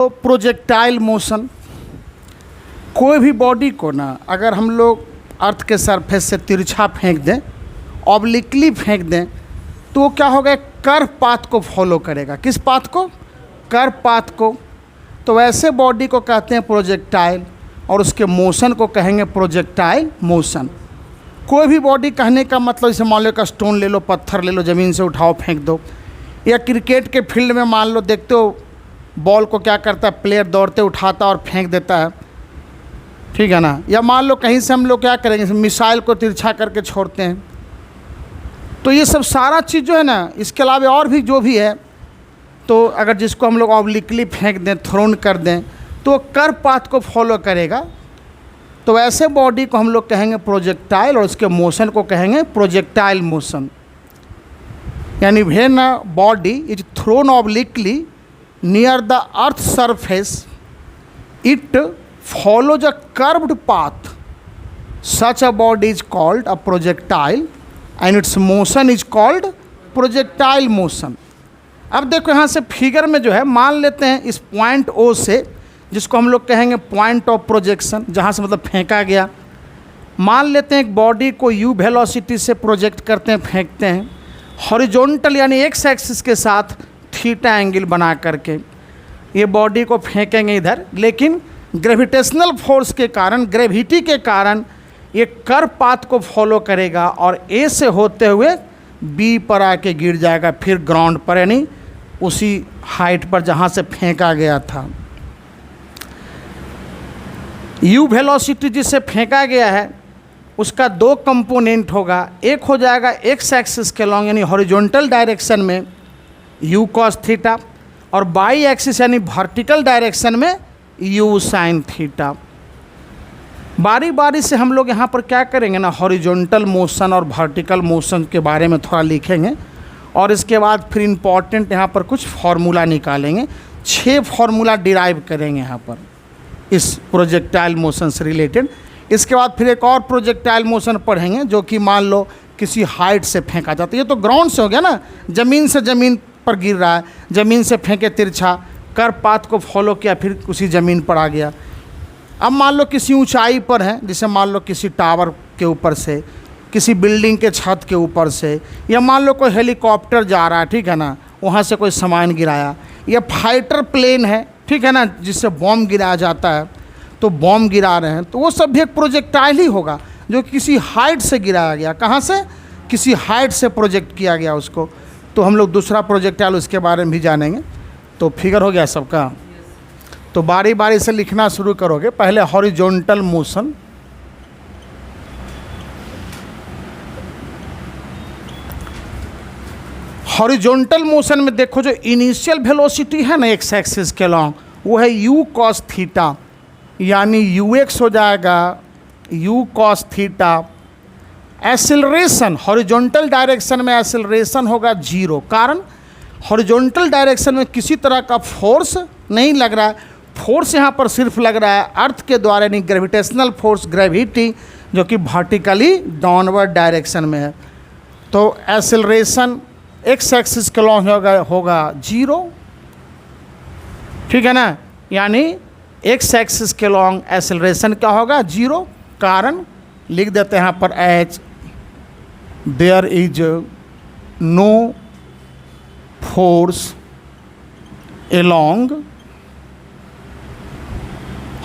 तो projectile motion, कोई भी बॉडी को ना अगर हम लोग अर्थ के सरफेस से तिरछा फेंक दें, ऑब्लिकली फेंक दें, तो क्या होगा, कर्व पाथ को फॉलो करेगा। किस पाथ को? कर्व पाथ को। तो वैसे बॉडी को कहते हैं प्रोजेक्टाइल और उसके मोशन को कहेंगे प्रोजेक्टाइल मोशन। कोई भी बॉडी कहने का मतलब, जैसे मान लो का स्टोन ले लो, पत्थर ले लो, ज़मीन से उठाओ फेंक दो, या क्रिकेट के फील्ड में मान लो देखते हो बॉल को क्या करता है, प्लेयर दौड़ते उठाता और फेंक देता है, ठीक है ना। या मान लो कहीं से हम लोग क्या करेंगे, मिसाइल को तिरछा करके छोड़ते हैं। तो ये सब सारा चीज़ जो है ना, इसके अलावा और भी जो भी है, तो अगर जिसको हम लोग ऑब्लिकली फेंक दें, थ्रोन कर दें, तो कर्व पाथ को फॉलो करेगा। तो ऐसे बॉडी को हम लोग कहेंगे प्रोजेक्टाइल और उसके मोशन को कहेंगे प्रोजेक्टाइल मोशन। यानी when a body is throne obliquely near the earth surface it follows a curved path. Such a body is called a projectile and its motion is called projectile motion. अब देखो यहाँ से figure में जो है, मान लेते हैं इस पॉइंट O से, जिसको हम लोग कहेंगे पॉइंट ऑफ प्रोजेक्शन, जहाँ से मतलब फेंका गया, मान लेते हैं एक बॉडी को u वेलोसिटी से प्रोजेक्ट करते हैं, फेंकते हैं हॉरिजॉन्टल यानी एक्स एक्सिस के साथ थीटा एंगल बना करके ये बॉडी को फेंकेंगे इधर, लेकिन ग्रेविटेशनल फोर्स के कारण, ग्रेविटी के कारण ये कर्व पाथ को फॉलो करेगा और ए से होते हुए बी पर आके गिर जाएगा, फिर ग्राउंड पर, यानी उसी हाइट पर जहाँ से फेंका गया था। यू वेलोसिटी जिससे फेंका गया है उसका दो कंपोनेंट होगा, एक हो जाएगा एक्स एक्सिस के लॉन्ग यानी हॉरिजॉन्टल डायरेक्शन में यू कॉस थीटा, और बाई एक्सिस यानी वर्टिकल डायरेक्शन में यू साइन थीटा। बारी बारी से हम लोग यहाँ पर क्या करेंगे ना, हॉरिजॉन्टल मोशन और वर्टिकल मोशन के बारे में थोड़ा लिखेंगे, और इसके बाद फिर इम्पॉर्टेंट यहाँ पर कुछ फार्मूला निकालेंगे। 6 फार्मूला डिराइव करेंगे यहाँ पर इस प्रोजेक्टाइल मोशन से रिलेटेड। इसके बाद फिर एक और प्रोजेक्टाइल मोशन पढ़ेंगे जो कि मान लो किसी हाइट से फेंका जाता है। ये तो ग्राउंड से हो गया ना, ज़मीन से ज़मीन पर गिर रहा है, ज़मीन से फेंके तिरछा, कर्व पाथ को फॉलो किया, फिर उसी ज़मीन पर आ गया। अब मान लो किसी ऊंचाई पर है, जैसे मान लो किसी टावर के ऊपर से, किसी बिल्डिंग के छत के ऊपर से, या मान लो कोई हेलीकॉप्टर जा रहा है, ठीक है ना, वहाँ से कोई सामान गिराया, या फाइटर प्लेन है, ठीक है ना, जिससे बॉम्ब गिराया जाता है, तो बॉम्ब गिरा रहे हैं, तो वो सब भी एक प्रोजेक्टाइल ही होगा जो किसी हाइट से गिराया गया। कहाँ से? किसी हाइट से प्रोजेक्ट किया गया उसको। तो हम लोग दूसरा प्रोजेक्टाइल उसके बारे में भी जानेंगे। तो फिगर हो गया सबका। तो बारी बारी से लिखना शुरू करोगे। पहले हॉरिजॉन्टल मोशन, हॉरिजॉन्टल मोशन में देखो जो इनिशियल वेलोसिटी है ना एक्स एक्सिस के लॉन्ग, वो है यू कॉस थीटा, यानी यू एक्स हो जाएगा you cos theta. Acceleration horizontal direction में एक्सेलरेशन होगा 0, कारण हॉरिजॉन्टल डायरेक्शन में किसी तरह का फोर्स नहीं लग रहा है। फोर्स यहाँ पर सिर्फ लग रहा है अर्थ के द्वारा, यानी ग्रेविटेशनल फोर्स, ग्रेविटी, जो कि वर्टिकली डाउनवर्ड डायरेक्शन में है। तो एक्सेलरेशन एक्स एक्सिस के लॉन्ग होगा 0, ठीक है ना, यानी एक्स एक्सिस के लॉन्ग एक्सेलरेशन क्या होगा 0। कारण लिख देते हैं यहाँ पर H, there is no force along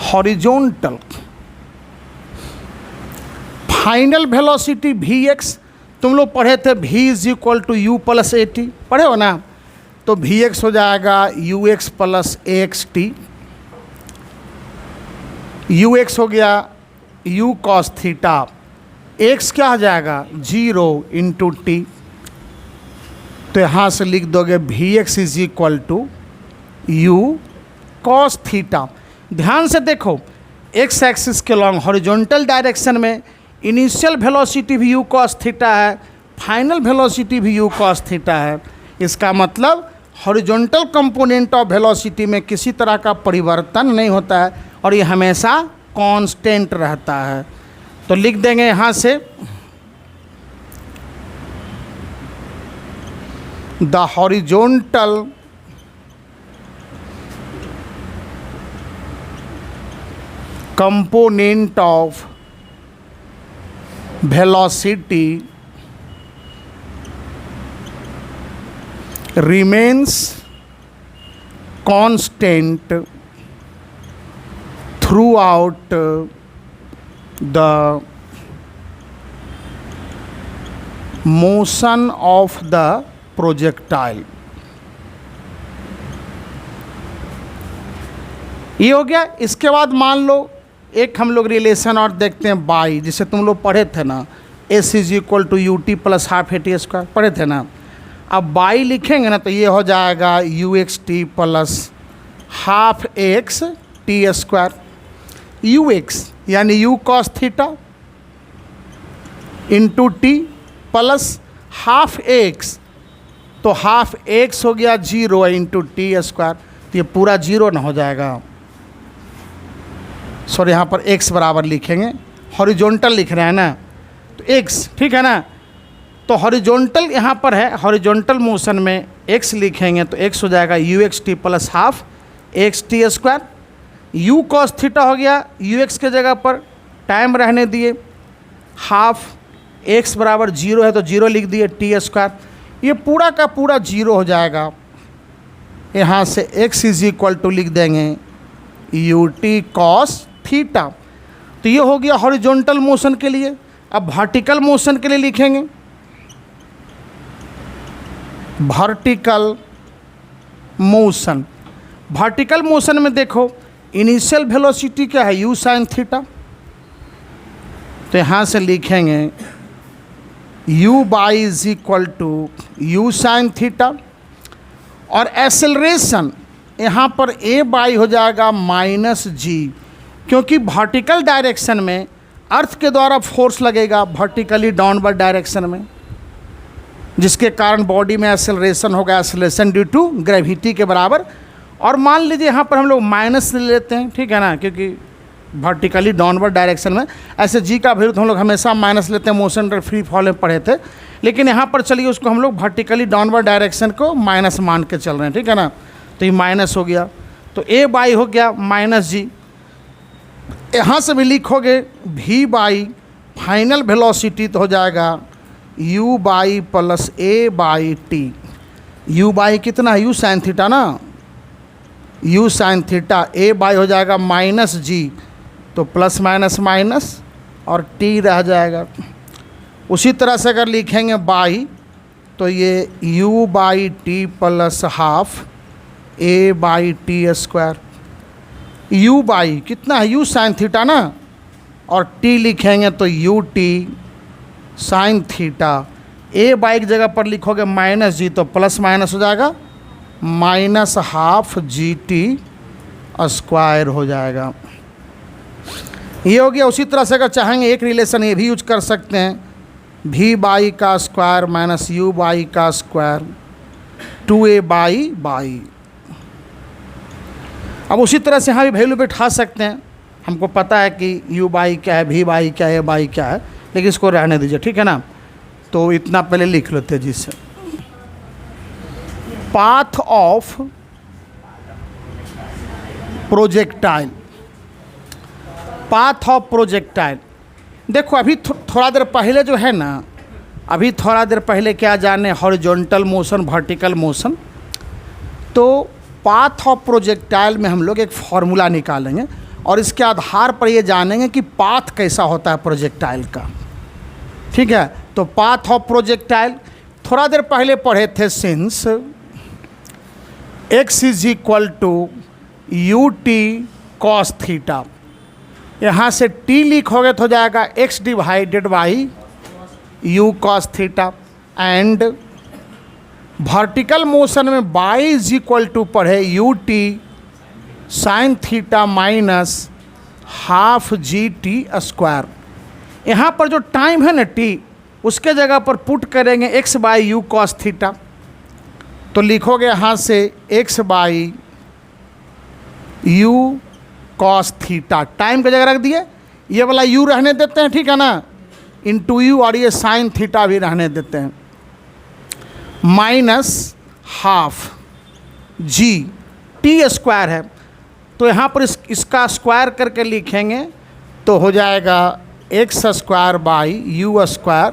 horizontal। Final velocity Vx तुम लोग पढ़े थे, v is equal to u plus a t, पढ़े हो ना। तो Vx हो जाएगा you x plus a x t, u x हो गया यू कॉस थीटा, एक्स क्या हो जाएगा 0 इंटू टी। तो यहाँ से लिख दोगे Vx is equal to u cos theta. ध्यान से देखो, एक्स एक्सिस के लॉन्ग हॉरिजॉन्टल डायरेक्शन में इनिशियल वेलोसिटी भी यू कॉस थीटा है, फाइनल वेलोसिटी भी यू कॉस थीटा है। इसका मतलब हॉरिजॉन्टल कंपोनेंट ऑफ वेलोसिटी में किसी तरह का परिवर्तन नहीं होता है और ये हमेशा कांस्टेंट रहता है। तो लिख देंगे यहाँ से the horizontal component of velocity remains constant throughout the motion of the projectile। ये हो गया। इसके बाद मान लो एक हम लोग रिलेशन और देखते हैं बाई, जिसे तुम लोग पढ़े थे ना, s is equal to u t plus half a t square, पढ़े थे ना। अब बाई लिखेंगे ना तो ये हो जाएगा you X T plus half X T square. U X यानी U cos theta into T plus half X, तो हाफ एक्स हो गया 0 इंटू टी स्क्वायर, तो ये पूरा 0 ना हो जाएगा। सॉरी, यहाँ पर x बराबर लिखेंगे, हॉरिजॉन्टल लिख रहे हैं ना, तो x, ठीक है ना। तो हॉरिजॉन्टल यहाँ पर है, हॉरिजॉन्टल मोशन में x लिखेंगे तो x हो जाएगा you X T plus half X T square. You cos theta हो गया, यू एक्स के जगह पर टाइम रहने दिए, हाफ x बराबर 0 है तो 0 लिख दिए टी स्क्वायर, ये पूरा का पूरा 0 हो जाएगा। यहाँ से x इज इक्वल टू लिख देंगे यू टी कॉस थीटा। तो ये हो गया हॉरिजॉन्टल मोशन के लिए। अब वर्टिकल मोशन के लिए लिखेंगे, वर्टिकल मोशन। वर्टिकल मोशन में देखो इनिशियल वेलोसिटी क्या है, यू साइन थीटा, तो यहाँ से लिखेंगे u y is equal to u sine theta. और एक्सेलरेशन यहाँ पर a बाई हो जाएगा माइनस जी, क्योंकि वर्टिकल डायरेक्शन में अर्थ के द्वारा फोर्स लगेगा वर्टिकली डाउनवर्ड डायरेक्शन में, जिसके कारण बॉडी में एक्सेलरेशन होगा, एक्सेलरेशन ड्यू टू ग्रेविटी के बराबर। और मान लीजिए यहाँ पर हम लोग माइनस ले लेते हैं, ठीक है ना, क्योंकि वर्टिकली डाउनवर्ड डायरेक्शन में ऐसे जी का वैल्यू हम लोग हमेशा माइनस लेते हैं, मोशन अंडर फ्री फॉल में पढ़े थे, लेकिन यहाँ पर चलिए उसको हम लोग वर्टिकली डाउनवर्ड डायरेक्शन को माइनस मान के चल रहे हैं, ठीक है ना। तो ये माइनस हो गया, तो a बाई हो गया माइनस जी। यहाँ से भी लिखोगे v बाई फाइनल वेलोसिटी तो हो जाएगा u by plus a by T. u by कितना, u साइन थीटा ना, u sine theta, a by हो जाएगा माइनस जी, तो प्लस माइनस माइनस और t रह जाएगा। उसी तरह से अगर लिखेंगे बाई तो ये u by T plus half a by T square. u by कितना है, u साइन थीटा ना, और t लिखेंगे तो u T sine theta. a by की जगह पर लिखोगे माइनस जी, तो प्लस माइनस हो जाएगा minus half g t square हो जाएगा। ये हो गया। उसी तरह से अगर चाहेंगे एक रिलेशन ये भी यूज कर सकते हैं, v बाई का स्क्वायर माइनस u बाई का स्क्वायर 2a बाई बाई। अब उसी तरह से यहाँ भी वैल्यू बैठा सकते हैं, हमको पता है कि u बाई क्या है, v बाई क्या है, a बाई क्या है, लेकिन इसको रहने दीजिए, ठीक है ना। तो इतना पहले लिख लेते जिससे path of projectile. Path of projectile देखो, अभी थोड़ा देर पहले जो है ना, अभी थोड़ा देर पहले क्या जाने, हॉरिजॉन्टल मोशन, वर्टिकल मोशन। तो पाथ ऑफ प्रोजेक्टाइल में हम लोग एक फार्मूला निकालेंगे और इसके आधार पर ये जानेंगे कि पाथ कैसा होता है प्रोजेक्टाइल का, ठीक है। तो पाथ ऑफ प्रोजेक्टाइल थोड़ा देर पहले पढ़े थे, since x is equal to u t cos theta. यहाँ से t लिखोगे तो हो जाएगा x divided by u cos theta. And vertical motion में y इज इक्वल टू पढ़े u t sine theta minus half g t square. यहाँ पर जो टाइम है ना t, उसके जगह पर पुट करेंगे x by u cos theta, तो लिखोगे यहाँ से x by u cos theta, time की जगह रख दिए, ये वाला u रहने देते हैं, ठीक है ना, इंटू यू, और ये साइन थीटा भी रहने देते हैं, minus half g t square है। तो यहाँ पर इसका स्क्वायर करके लिखेंगे तो हो जाएगा x square by you square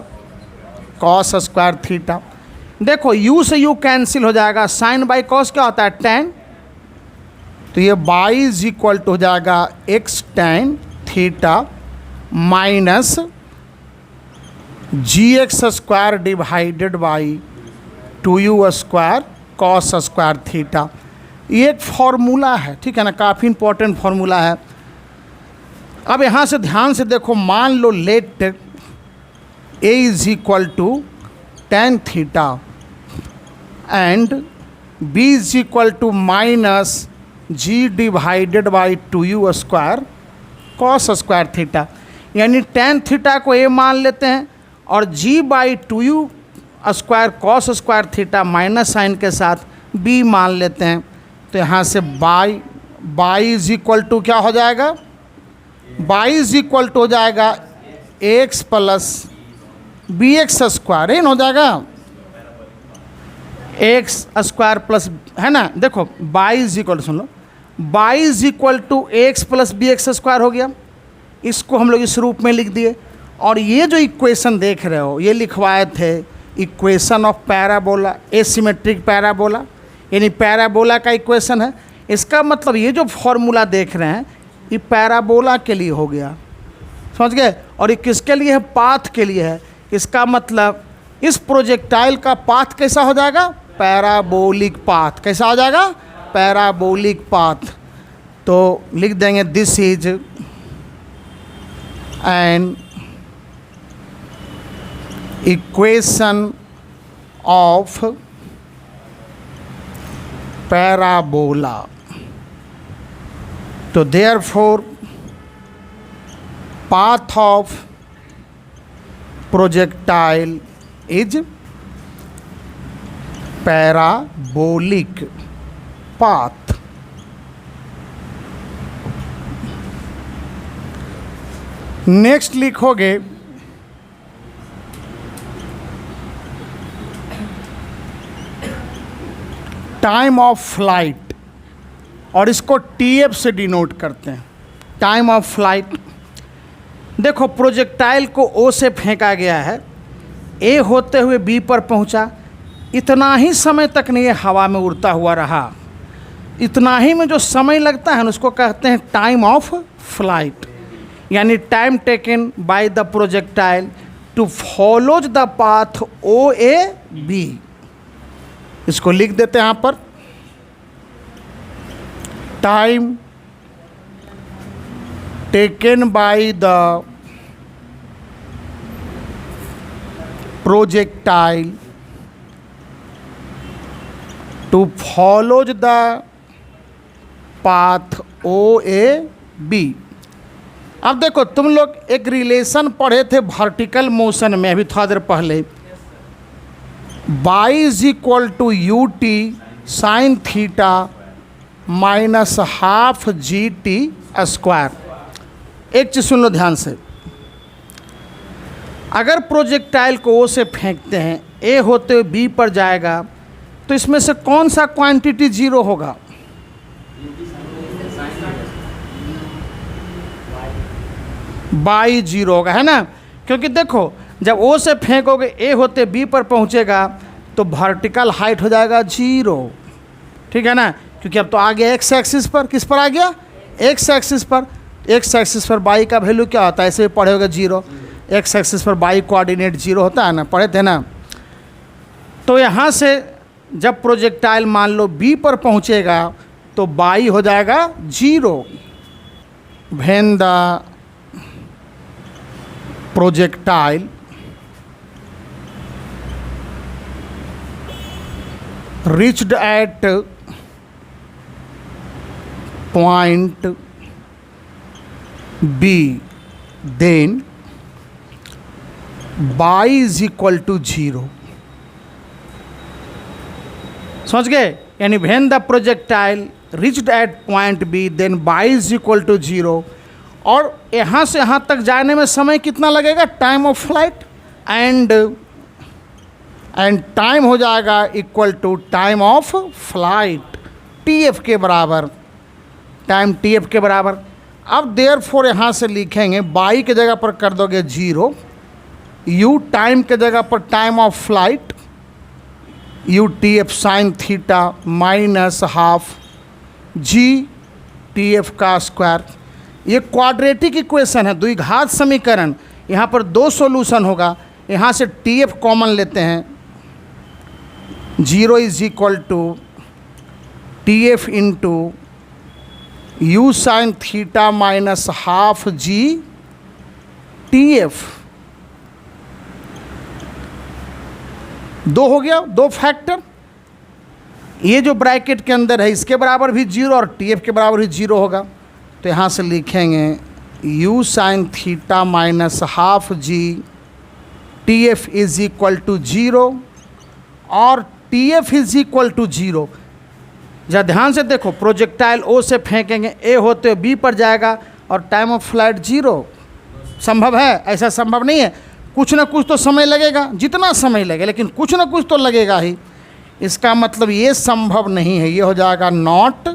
cos square theta. देखो u से u कैंसिल हो जाएगा, साइन बाई कॉस क्या होता है tan, तो ये बाई इज इक्वल टू हो जाएगा x tan theta minus g x square divided by 2u square cos square theta. ये एक फॉर्मूला है, ठीक है ना, काफ़ी इंपॉर्टेंट फॉर्मूला है। अब यहाँ से ध्यान से देखो, मान लो let a is equal to tan theta and b is equal to minus g divided by 2u square cos square theta. यानी tan थीटा को a मान लेते हैं और g by 2u square cos square theta minus sign के साथ b मान लेते हैं। तो यहाँ से बाई इज इक्वल टू क्या हो जाएगा, बाई इज इक्वल टू हो जाएगा x plus b x square, n हो जाएगा एक्स स्क्वायर प्लस, है ना। देखो बाई इज इक्वल, सुन लो, y is equal to x plus b x square हो गया। इसको हम लोग इस रूप में लिख दिए। और ये जो इक्वेशन देख रहे हो ये लिखवाए थे equation of parabola, asymmetric parabola, यानी पैराबोला का इक्वेशन है। इसका मतलब ये जो फॉर्मूला देख रहे हैं ये पैराबोला के लिए हो गया, समझ गए। और ये किसके लिए है, पाथ के लिए है। इसका मतलब इस प्रोजेक्टाइल का पाथ कैसा हो जाएगा, पैराबोलिक पाथ। कैसा हो जाएगा, पैराबोलिक पाथ। तो लिख देंगे this is an equation of parabola. तो therefore path of projectile is parabolic path। Next लिखोगे टाइम ऑफ फ्लाइट, और इसको TF से डिनोट करते हैं, टाइम ऑफ फ्लाइट। देखो प्रोजेक्टाइल को O से फेंका गया है, A होते हुए B पर पहुंचा, इतना ही समय तक नहीं ये हवा में उड़ता हुआ रहा। इतना ही में जो समय लगता है उसको कहते हैं टाइम ऑफ फ्लाइट, यानी time taken by the projectile two follows the path OAB। इसको लिख देते हैं यहाँ पर, time taken by the projectile to follow the path OAB। अब देखो तुम लोग एक रिलेशन पढ़े थे वर्टिकल मोशन में अभी थोड़ा देर पहले, y is equal to u t sine theta minus half g t square. एक चीज़ सुन लो ध्यान से, अगर प्रोजेक्टाइल को O से फेंकते हैं, A होते हुए B पर जाएगा, तो इसमें से कौन सा क्वांटिटी जीरो होगा, बाई जीरो होगा, है ना। क्योंकि देखो जब O से फेंकोगे A होते B पर पहुंचेगा तो वर्टिकल हाइट हो जाएगा जीरो, ठीक है ना। क्योंकि अब तो आ गया एक्स एक्सिस पर, किस पर आ गया, एक्स एक्सिस पर। एक्स एक्सिस पर बाई का वैल्यू क्या होता है, ऐसे भी पढ़े होगा जीरो। एक्स एक्सिस पर बाई कोऑर्डिनेट जीरो होता है ना, पढ़े थे ना। तो यहाँ से जब प्रोजेक्टाइल मान लो बी पर पहुँचेगा तो बाई हो जाएगा zero. When the projectile reached at point B, then y is equal to 0। समझ गए, यानी when the projectile reached at point B, then y is equal to 0। और यहाँ से यहाँ तक जाने में समय कितना लगेगा, time of flight, and time हो जाएगा equal to time of flight, TF के बराबर। टाइम टी एफ के बराबर। अब देयरफॉर यहाँ से लिखेंगे बाई के जगह पर कर दोगे 0, यू टाइम के जगह पर time of flight U T F sine theta minus half g t F का स्क्वायर। ये क्वाड्रेटिक इक्वेशन है, द्विघात समीकरण। यहाँ पर 2 सॉल्यूशन होगा। यहाँ से टी एफ कॉमन लेते हैं, 0 is equal to t f into u sine theta minus half g t f. 2 हो गया, 2 फैक्टर। ये जो ब्रैकेट के अंदर है इसके बराबर भी 0 और टी एफ के बराबर भी 0 होगा। तो यहाँ से लिखेंगे u sine theta minus half g t f is equal to 0 और t f is equal to 0। जरा ध्यान से देखो, प्रोजेक्टाइल ओ से फेंकेंगे, ए होते हुए बी पर जाएगा और टाइम ऑफ फ्लाइट 0। संभव है? ऐसा संभव नहीं है। कुछ ना कुछ तो समय लगेगा, जितना समय लगे, लेकिन कुछ ना कुछ तो लगेगा ही। इसका मतलब ये संभव नहीं है, ये हो जाएगा नॉट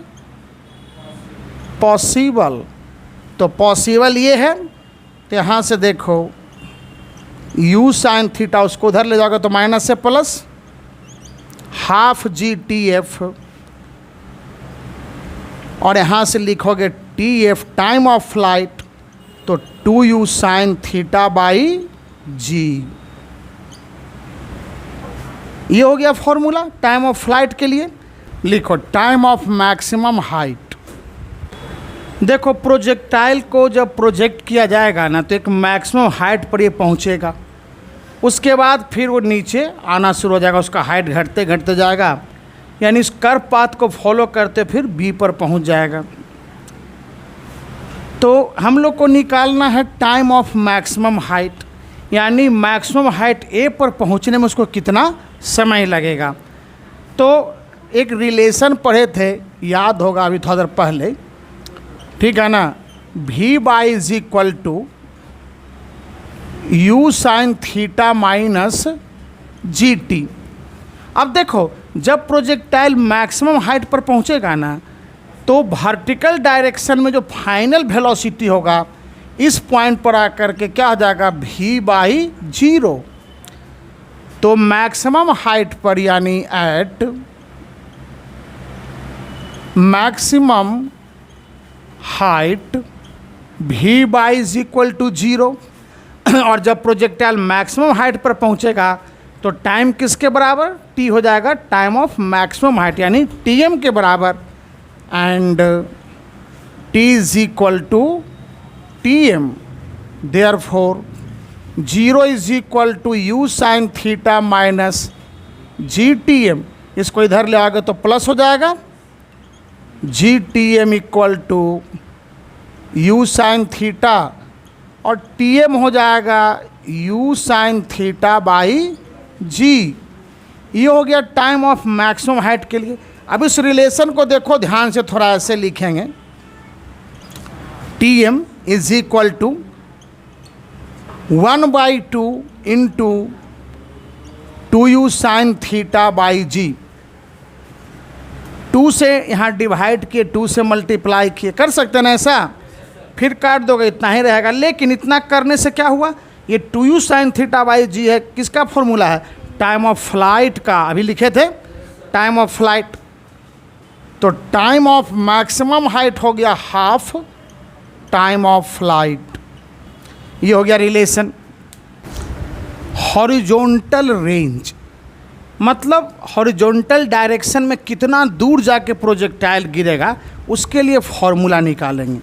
पॉसिबल। तो पॉसिबल ये है। तो यहाँ से देखो u साइन थीटा उसको उधर ले जाओगे तो माइनस से plus half g t F, और यहाँ से लिखोगे T F time of flight तो 2u sine theta by g. ये हो गया फॉर्मूला टाइम ऑफ फ्लाइट के लिए। लिखो टाइम ऑफ मैक्सिमम हाइट। देखो प्रोजेक्टाइल को जब प्रोजेक्ट किया जाएगा ना तो एक मैक्सिमम हाइट पर ये पहुंचेगा, उसके बाद फिर वो नीचे आना शुरू हो जाएगा, उसका हाइट घटते घटते जाएगा, यानी इस कर्व पाथ को फॉलो करते फिर बी पर पहुंच जाएगा। तो हम लोग को निकालना है टाइम ऑफ मैक्सिमम हाइट, यानी मैक्सिमम हाइट ए पर पहुंचने में उसको कितना समय लगेगा। तो एक रिलेशन पढ़े थे, याद होगा अभी थोड़ा देर पहले, ठीक है ना, v y is equal to u sine theta minus g t. अब देखो जब प्रोजेक्टाइल मैक्सिमम हाइट पर पहुंचेगा ना तो वर्टिकल डायरेक्शन में जो फाइनल वेलोसिटी होगा इस पॉइंट पर आकर के क्या हो जाएगा v बाई 0। तो मैक्सिमम हाइट पर यानी at maximum height v y is equal to 0। और जब प्रोजेक्टाइल मैक्सिमम हाइट पर पहुंचेगा तो टाइम किसके बराबर, t हो जाएगा टाइम ऑफ मैक्सिमम हाइट यानी tm के बराबर, and t is equal to tm। Therefore 0 is equal to u sine theta minus g t m. इसको इधर ले आओगे तो प्लस हो जाएगा, g t m equal to u sine theta और टी एम हो जाएगा u sine theta by g. ये हो गया टाइम ऑफ मैक्सिमम हाइट के लिए। अब इस रिलेशन को देखो ध्यान से, थोड़ा ऐसे लिखेंगे, T M is equal to 1/2 into 2u sine theta by g. 2 से यहाँ डिवाइड किए, 2 से मल्टीप्लाई किए, कर सकते हैं ना ऐसा, फिर काट दोगे इतना ही रहेगा। लेकिन इतना करने से क्या हुआ, ये 2u साइन थीटा बाई जी है, किसका फॉर्मूला है, टाइम ऑफ फ्लाइट का। अभी लिखे थे टाइम ऑफ फ्लाइट। तो टाइम ऑफ मैक्सिमम हाइट हो गया हाफ टाइम ऑफ फ्लाइट। ये हो गया रिलेशन। हॉरिजॉन्टल रेंज मतलब हॉरिजॉन्टल डायरेक्शन में कितना दूर जाके प्रोजेक्टाइल गिरेगा उसके लिए फॉर्मूला निकालेंगे।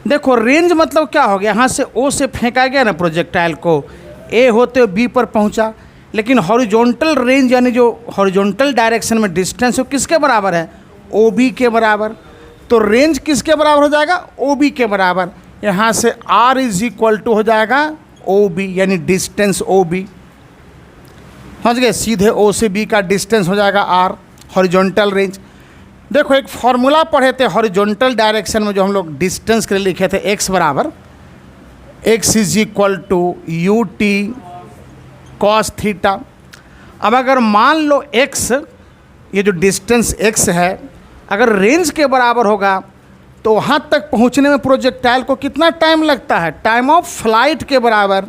देखो रेंज मतलब क्या हो गया, यहाँ से ओ से फेंका गया ना प्रोजेक्टाइल को, ए होते हुए बी पर पहुँचा, लेकिन हॉरिजॉन्टल रेंज यानी जो हॉरिजॉन्टल डायरेक्शन में डिस्टेंस है वो किसके बराबर है, ओ बी के बराबर। तो रेंज किसके बराबर हो जाएगा, ओ बी के बराबर। यहाँ से r इज इक्वल टू हो जाएगा ओ बी यानी डिस्टेंस ओ बी। समझ गए, सीधे ओ से बी का डिस्टेंस हो जाएगा r, हॉरिजॉन्टल रेंज। देखो एक फॉर्मूला पढ़े थे हॉरिजॉन्टल डायरेक्शन में जो हम लोग डिस्टेंस के लिए लिखे थे, x बराबर x is equal to u t cos theta. अब अगर मान लो x, ये जो डिस्टेंस x है, अगर रेंज के बराबर होगा तो वहाँ तक पहुँचने में प्रोजेक्टाइल को कितना टाइम लगता है, टाइम ऑफ फ्लाइट के बराबर।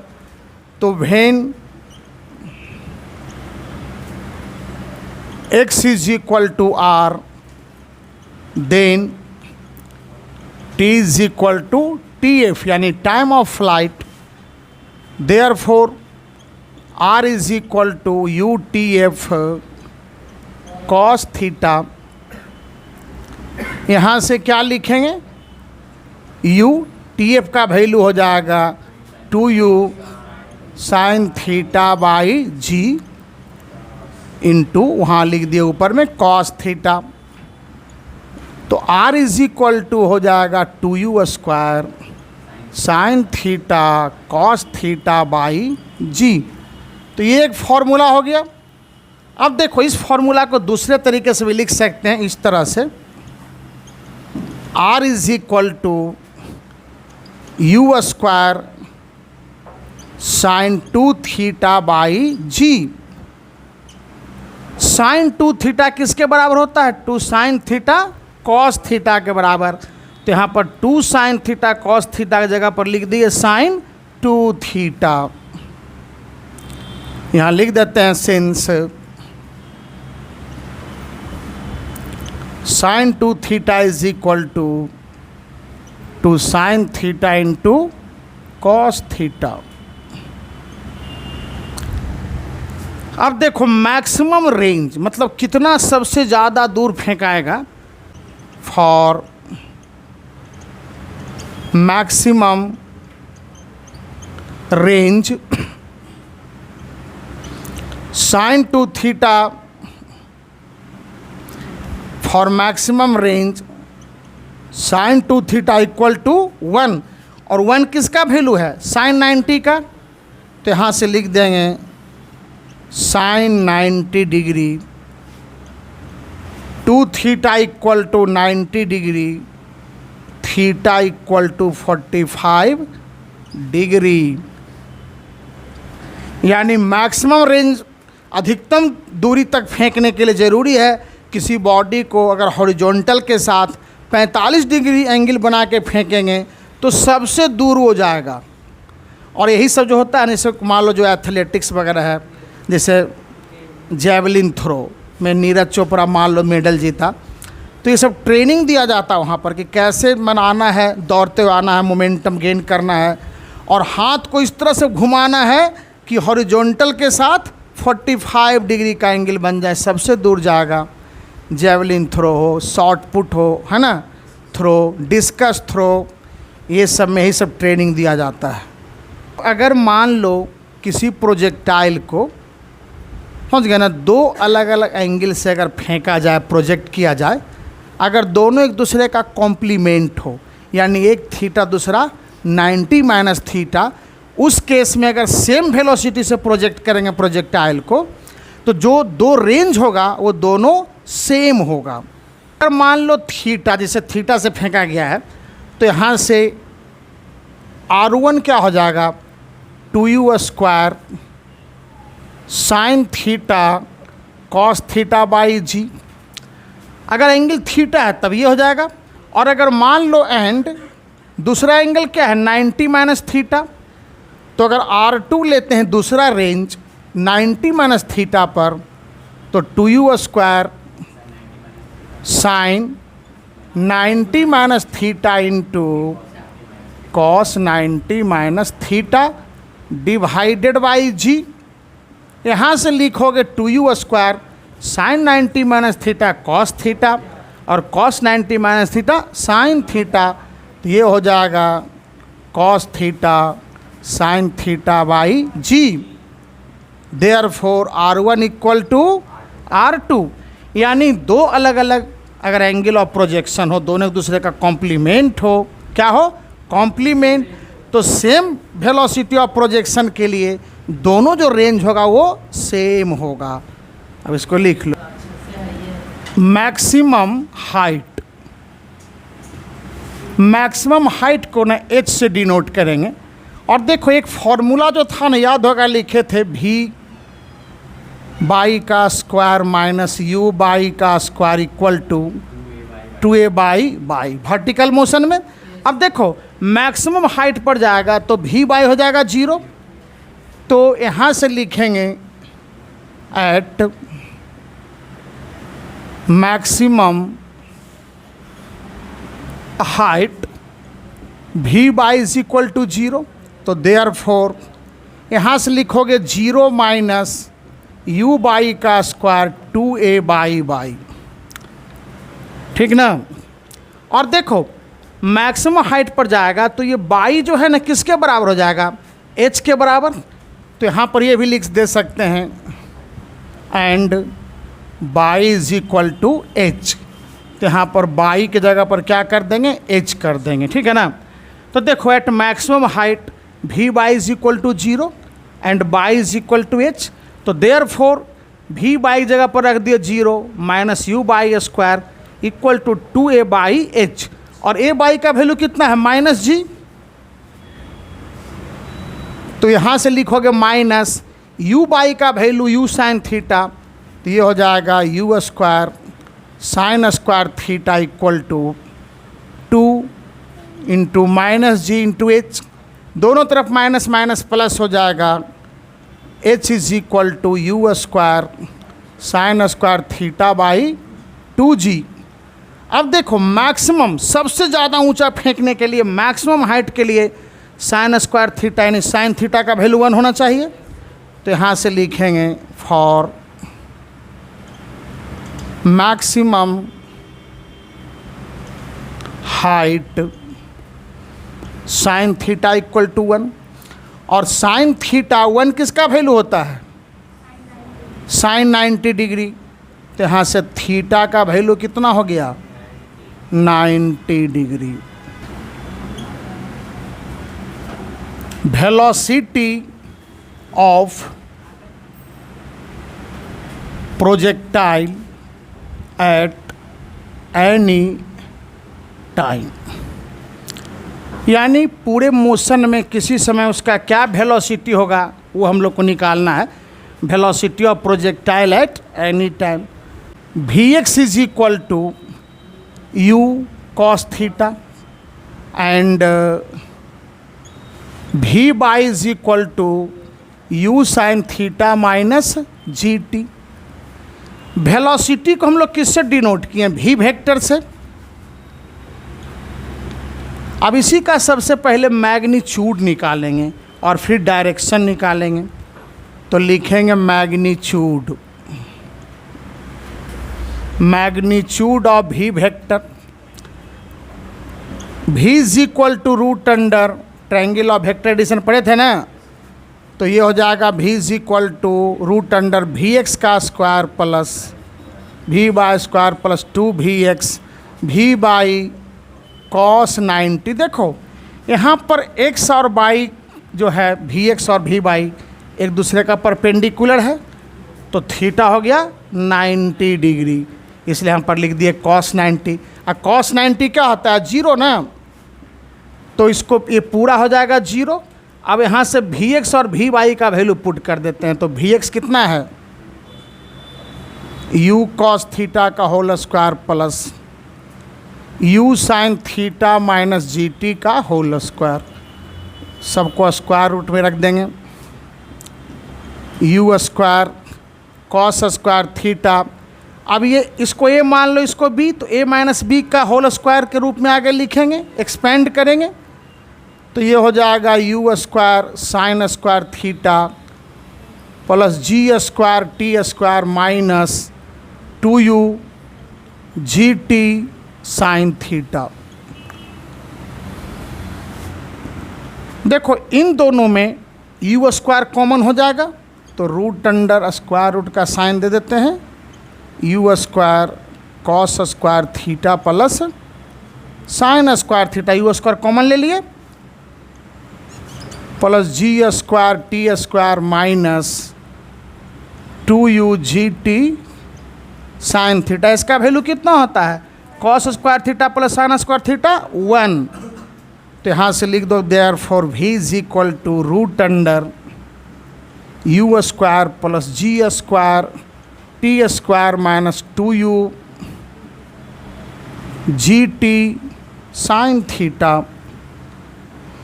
तो when x is equal to r, then t is equal to tf, यानी time of flight. Therefore r is equal to utf cos theta. यहाँ से क्या लिखेंगे, utf का वैल्यू हो जाएगा 2u sin theta by g into, वहाँ लिख दिए ऊपर में cos थीटा। तो r इज इक्वल टू हो जाएगा 2u square sine theta cos theta by g. तो ये एक फॉर्मूला हो गया। अब देखो इस फॉर्मूला को दूसरे तरीके से भी लिख सकते हैं इस तरह से, r is equal to u square sine 2 theta by g. Sine 2 theta किसके बराबर होता है, 2 साइन थीटा कॉस थीटा के बराबर। तो यहाँ पर 2 साइन थीटा कॉस थीटा की जगह पर लिख दिए साइन 2 थीटा। यहाँ लिख देते हैं since sine 2 theta is equal to 2 sine theta into cos theta. अब देखो मैक्सिमम रेंज मतलब कितना सबसे ज़्यादा दूर फेंकाएगा, for maximum range sine 2 theta, for maximum range sine 2 theta equal to 1, और 1 किसका वैल्यू है, साइन 90 का। तो यहाँ से लिख देंगे sine 90 degree, 2 theta equal to 90 degree, theta equal to 45 degree. यानी मैक्सिमम रेंज अधिकतम दूरी तक फेंकने के लिए ज़रूरी है किसी बॉडी को अगर हॉरिजॉन्टल के साथ 45 डिग्री एंगल बना के फेंकेंगे तो सबसे दूर हो जाएगा। और यही सब जो होता है, जैसे मान लो जो एथलेटिक्स वगैरह है, जैसे जैवलिन थ्रो में नीरज चोपड़ा मान लो मेडल जीता, तो ये सब ट्रेनिंग दिया जाता है वहाँ पर कि कैसे बनाना है, दौड़ते हुए आना है, मोमेंटम गेन करना है और हाथ को इस तरह से घुमाना है कि हॉरिजॉन्टल के साथ 45 डिग्री का एंगल बन जाए, सबसे दूर जाएगा। जैवलिन थ्रो हो, शॉट पुट हो, है ना, थ्रो, डिस्कस थ्रो, ये सब में ही सब ट्रेनिंग दिया जाता है। अगर मान लो किसी प्रोजेक्टाइल को, समझ गए ना, 2 अलग अलग एंगल से अगर फेंका जाए, प्रोजेक्ट किया जाए, अगर दोनों एक दूसरे का कॉम्प्लीमेंट हो, यानी एक थीटा दूसरा 90 माइनस थीटा, उस केस में अगर सेम वेलोसिटी से प्रोजेक्ट करेंगे प्रोजेक्टाइल को, तो जो 2 रेंज होगा वो दोनों सेम होगा। अगर मान लो थीटा, जैसे थीटा से फेंका गया है, तो यहाँ से R1 क्या हो जाएगा, 2u square sine theta cos theta by g. अगर एंगल थीटा है तब ये हो जाएगा। और अगर मान लो एंड दूसरा एंगल क्या है, 90 माइनस थीटा, तो अगर R2 लेते हैं दूसरा रेंज 90 माइनस थीटा पर, तो 2u square sine 90 minus theta into cos 90 minus theta divided by g. यहाँ से लिखोगे 2u square sine 90 minus theta cos theta और cos 90 minus theta sine theta, तो ये हो जाएगा cos theta sine theta by g. Therefore R1 equal to R2, यानी 2 अलग अलग अगर एंगल ऑफ प्रोजेक्शन हो, दोनों एक दूसरे का कॉम्प्लीमेंट हो, क्या हो, कॉम्प्लीमेंट, तो सेम वेलोसिटी ऑफ प्रोजेक्शन के लिए दोनों जो रेंज होगा वो सेम होगा। अब इसको लिख लो, मैक्सिमम हाइट, मैक्सिमम हाइट को ना h से डिनोट करेंगे। और देखो एक फॉर्मूला जो था ना, याद होगा, लिखे थे v बाई का स्क्वायर माइनस u बाई का square equal to 2a y vertical motion में। अब देखो मैक्सिमम हाइट पर जाएगा तो v बाई हो जाएगा 0, तो यहाँ से लिखेंगे at maximum height v y is equal to 0, तो देयरफॉर यहाँ से लिखोगे 0 माइनस u बाई का स्क्वायर 2a बाई, ठीक ना। और देखो मैक्सिमम हाइट पर जाएगा तो ये बाई जो है ना किसके बराबर हो जाएगा, h के बराबर। तो यहाँ पर ये भी लिख दे सकते हैं and y is equal to h, तो यहाँ पर बाई की जगह पर क्या कर देंगे, h कर देंगे, ठीक है ना। तो देखो at maximum height v y is equal to 0 and y is equal to h, तो देयरफॉर v बाई की जगह पर रख दिए 0 minus u y square equal to 2a y h, और a बाई का वैल्यू कितना है -g, तो यहाँ से लिखोगे माइनस u बाई का वैल्यू u साइन थीटा, तो ये हो जाएगा u square sine square theta equal to 2 into -g into h, दोनों तरफ माइनस माइनस प्लस हो जाएगा, h is equal to u square sine square theta by 2g। अब देखो मैक्सिमम सबसे ज़्यादा ऊंचा फेंकने के लिए मैक्सिमम हाइट के लिए साइन स्क्वायर थीटा यानी साइन थीटा का वैल्यू 1 होना चाहिए, तो यहाँ से लिखेंगे for maximum height sine theta equal to 1, और साइन थीटा 1 किसका वैल्यू होता है, साइन 90 डिग्री, तो यहाँ से थीटा का वैल्यू कितना हो गया 90 degree. Velocity of projectile at any time, यानी पूरे मोशन में किसी समय उसका क्या वेलोसिटी होगा वो हम लोग को निकालना है। Velocity of projectile at any time, Vx is equal to u cos theta and v y is equal to u sine theta minus g t. Velocity को हम लोग किससे डिनोट किए हैं, v वेक्टर से। अब इसी का सबसे पहले मैग्नीट्यूड निकालेंगे और फिर डायरेक्शन निकालेंगे, तो लिखेंगे magnitude of v vector, v is equal to root under triangle of vector addition पढ़े थे ना, तो ये हो जाएगा v is equal to root under vx का square plus v y square plus 2vx v y cos 90। देखो यहाँ पर x और y जो है vx और v बाई एक दूसरे का परपेंडिकुलर है, तो थीटा हो गया 90 डिग्री, इसलिए हम पर लिख दिए cos 90। और cos 90 क्या होता है 0 ना, तो इसको ये पूरा हो जाएगा 0। अब यहाँ से vx और vy का वैल्यू पुट कर देते हैं, तो vx कितना है u cos थीटा का whole square plus u sine theta minus g t का होल स्क्वायर, सबको स्क्वायर रूट में रख देंगे। u square cos square theta, अब ये इसको a मान लो इसको b, तो a माइनस बी का होल स्क्वायर के रूप में आगे लिखेंगे, एक्सपेंड करेंगे, तो ये हो जाएगा u square sine square theta plus g square t square minus 2u g t sine theta. देखो इन दोनों में u स्क्वायर कॉमन हो जाएगा, तो रूट अंडर स्क्वायर रूट का साइन दे देते हैं, u square cos square theta plus sine square theta, u square common ले लिए, plus g square t square minus 2u g t sine theta. इसका वैल्यू कितना होता है cos square theta plus sine square theta 1, तो यहाँ से लिख दो therefore v is equal to root under u square plus g square t square minus 2u g t sine theta.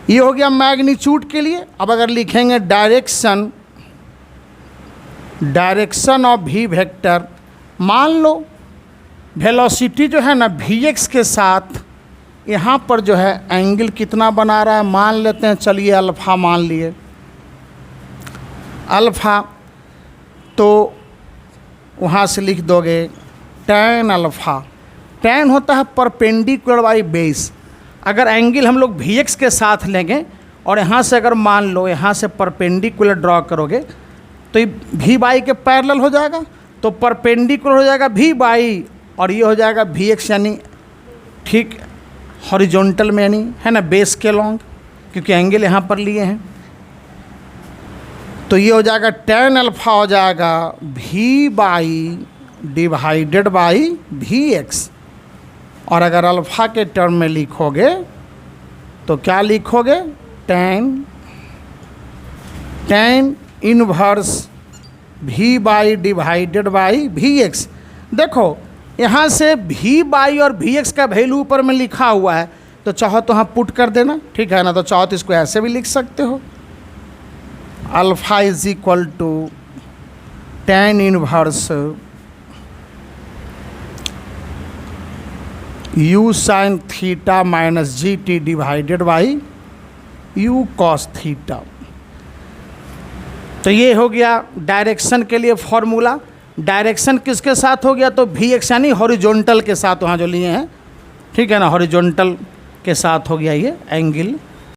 ये हो गया मैग्नीट्यूड के लिए। अब अगर लिखेंगे डायरेक्शन ऑफ भी वेक्टर, मान लो वेलोसिटी जो है ना वी एक्स के साथ यहाँ पर जो है एंगल कितना बना रहा है, मान लेते हैं, चलिए अल्फ़ा मान लिए अल्फ़ा, तो वहाँ से लिख दोगे tan अल्फ़ा। tan होता है परपेंडिकुलर बाई बेस। अगर एंगल हम लोग वी एक्स के साथ लेंगे और यहाँ से अगर मान लो यहाँ से परपेंडिकुलर ड्रॉ करोगे तो ये वी बाई के पैरेलल हो जाएगा, तो परपेंडिकुलर हो जाएगा वी बाई और ये हो जाएगा वी एक्स, यानी ठीक हॉरिजॉन्टल में, यानी है ना बेस के लॉन्ग, क्योंकि एंगल यहाँ पर लिए हैं। तो ये हो जाएगा tan अल्फ़ा हो जाएगा v y divided by v x. और अगर अल्फ़ा के टर्म में लिखोगे तो क्या लिखोगे, tan inverse v y divided by v x. देखो यहाँ से वी बाई और वी एक्स का वैल्यू ऊपर में लिखा हुआ है, तो चाहो तो हाँ पुट कर देना, ठीक है ना। तो चाहो तो इसको ऐसे भी लिख सकते हो, alpha is equal to tan inverse u sine theta minus g t divided by u cos theta. तो ये हो गया डायरेक्शन के लिए फॉर्मूला। डायरेक्शन किसके साथ हो गया, तो वी एक्स यानी हॉरिजॉन्टल के साथ वहाँ जो लिए हैं, ठीक है ना, हॉरिजॉन्टल के साथ हो गया ये एंगल